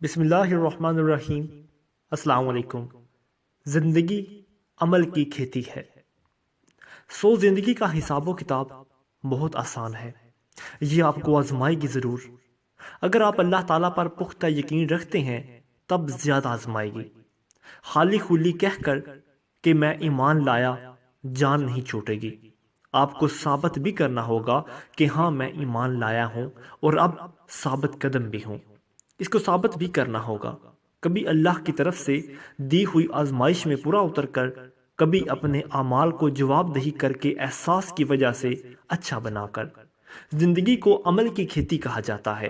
بسم اللہ الرحمن الرحیم۔ السلام علیکم۔ زندگی عمل کی کھیتی ہے۔ زندگی کا حساب و کتاب بہت آسان ہے، یہ آپ کو آزمائے گی ضرور۔ اگر آپ اللہ تعالیٰ پر پختہ یقین رکھتے ہیں تب زیادہ آزمائے گی۔ خالی خولی کہہ کر کہ میں ایمان لایا جان نہیں چھوٹے گی۔ آپ کو ثابت بھی کرنا ہوگا کہ ہاں میں ایمان لایا ہوں اور اب ثابت قدم بھی ہوں۔ اس کو ثابت بھی کرنا ہوگا، کبھی اللہ کی طرف سے دی ہوئی آزمائش میں پورا اتر کر، کبھی اپنے اعمال کو جواب دہی کر کے احساس کی وجہ سے اچھا بنا کر۔ زندگی کو عمل کی کھیتی کہا جاتا ہے۔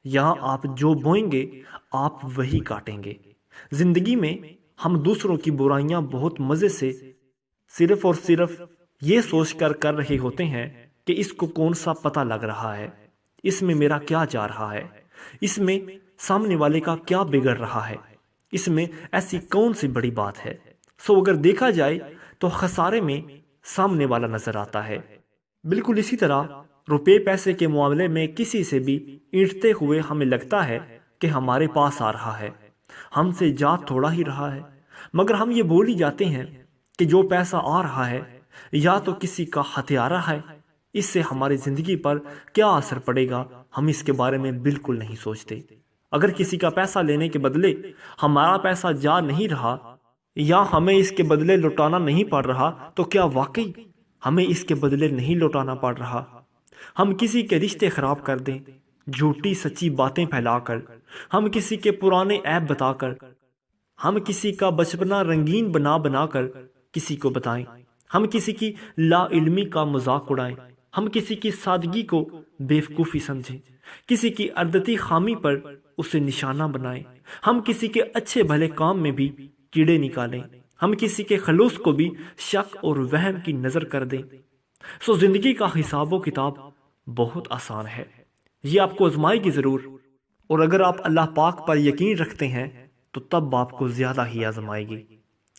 یہاں آپ جو بوئیں گے آپ وہی کاٹیں گے۔ زندگی میں ہم دوسروں کی برائیاں بہت مزے سے صرف اور صرف یہ سوچ کر رہے ہوتے ہیں کہ اس کو کون سا پتہ لگ رہا ہے، اس میں میرا کیا جا رہا ہے، اس میں سامنے والے کا کیا بگڑ رہا ہے، اس میں ایسی کون سی بڑی بات ہے۔ اگر دیکھا جائے تو خسارے میں سامنے والا نظر آتا ہے۔ بالکل اسی طرح روپے پیسے کے معاملے میں کسی سے بھی اینٹتے ہوئے ہمیں لگتا ہے کہ ہمارے پاس آ رہا ہے، ہم سے جا تھوڑا ہی رہا ہے، مگر ہم یہ بول ہی جاتے ہیں کہ جو پیسہ آ رہا ہے یا تو کسی کا ہتھیارہ ہے، اس سے ہماری زندگی پر کیا اثر پڑے گا ہم اس کے بارے میں بالکل نہیں سوچتے۔ اگر کسی کا پیسہ لینے کے بدلے ہمارا پیسہ جا نہیں رہا یا ہمیں اس کے بدلے لوٹانا نہیں پڑ رہا تو کیا واقعی ہمیں اس کے بدلے نہیں لوٹانا پڑ رہا؟ ہم کسی کے رشتے خراب کر دیں، جھوٹی سچی باتیں پھیلا کر، ہم کسی کے پرانے عیب بتا کر، ہم کسی کا بچپنا رنگین بنا کر کسی کو بتائیں، ہم کسی کی لا علمی کا مذاق اڑائیں، ہم کسی کی سادگی کو بیوقوفی سمجھیں، کسی کی اردتی خامی پر اسے نشانہ بنائیں، ہم کسی کے اچھے بھلے کام میں بھی کیڑے نکالیں، ہم کسی کے خلوص کو بھی شک اور وہم کی نظر کر دیں۔ زندگی کا حساب و کتاب بہت آسان ہے، یہ آپ کو آزمائے گی ضرور۔ اور اگر آپ اللہ پاک پر یقین رکھتے ہیں تو تب آپ کو زیادہ ہی آزمائے گی۔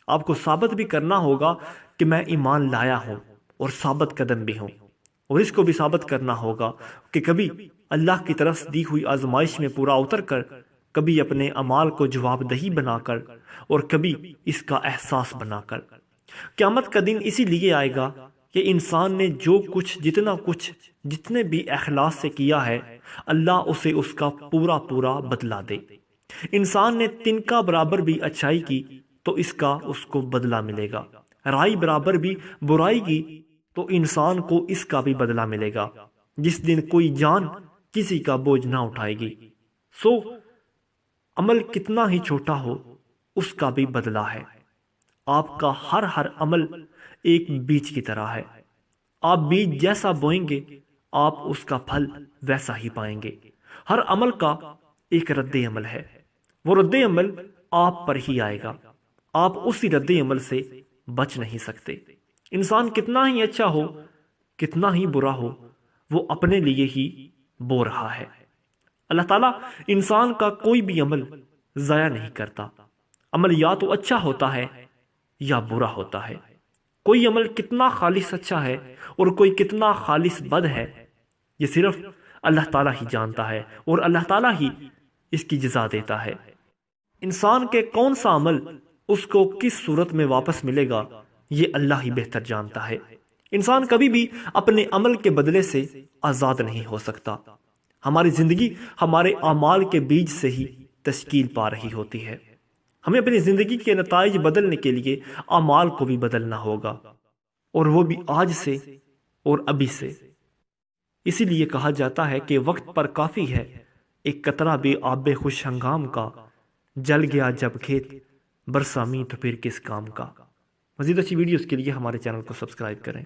آپ کو ثابت بھی کرنا ہوگا کہ میں ایمان لایا ہوں اور ثابت قدم بھی ہوں، اور اس کو بھی ثابت کرنا ہوگا کہ کبھی اللہ کی طرف دی ہوئی آزمائش میں پورا اتر کر، کبھی اپنے اعمال کو جواب دہی بنا کر، اور کبھی اس کا احساس بنا کر۔ قیامت کا دن اسی لیے آئے گا کہ انسان نے جو کچھ جتنے بھی اخلاص سے کیا ہے، اللہ اسے اس کا پورا بدلہ دے۔ انسان نے تنکا برابر بھی اچھائی کی تو اس کو بدلہ ملے گا، رائی برابر بھی برائی کی تو انسان کو اس کا بھی بدلہ ملے گا، جس دن کوئی جان کسی کا بوجھ نہ اٹھائے گی۔ عمل کتنا ہی چھوٹا ہو اس کا بھی بدلہ ہے۔ آپ کا ہر عمل ایک بیج کی طرح ہے، آپ بیج جیسا بوئیں گے آپ اس کا پھل ویسا ہی پائیں گے۔ ہر عمل کا ایک رد عمل ہے، وہ رد عمل آپ پر ہی آئے گا، آپ اسی رد عمل سے بچ نہیں سکتے۔ انسان کتنا ہی اچھا ہو کتنا ہی برا ہو وہ اپنے لیے ہی بو رہا ہے۔ اللہ تعالیٰ انسان کا کوئی بھی عمل ضائع نہیں کرتا۔ عمل یا تو اچھا ہوتا ہے یا برا ہوتا ہے۔ کوئی عمل کتنا خالص اچھا ہے اور کوئی کتنا خالص بد ہے، یہ صرف اللہ تعالیٰ ہی جانتا ہے، اور اللہ تعالیٰ ہی اس کی جزا دیتا ہے۔ انسان کے کون سا عمل اس کو کس صورت میں واپس ملے گا یہ اللہ ہی بہتر جانتا ہے۔ انسان کبھی بھی اپنے عمل کے بدلے سے آزاد نہیں ہو سکتا۔ ہماری زندگی ہمارے اعمال کے بیج سے ہی تشکیل پا رہی ہوتی ہے۔ ہمیں اپنی زندگی کے نتائج بدلنے کے لیے اعمال کو بھی بدلنا ہوگا، اور وہ بھی آج سے اور ابھی سے۔ اسی لیے کہا جاتا ہے کہ وقت پر کافی ہے ایک قطرہ بھی آب خوش ہنگام کا، جل گیا جب کھیت برسا می تو پھر کس کام کا۔ مزید اچھی ویڈیوز کے لیے ہمارے چینل کو سبسکرائب کریں۔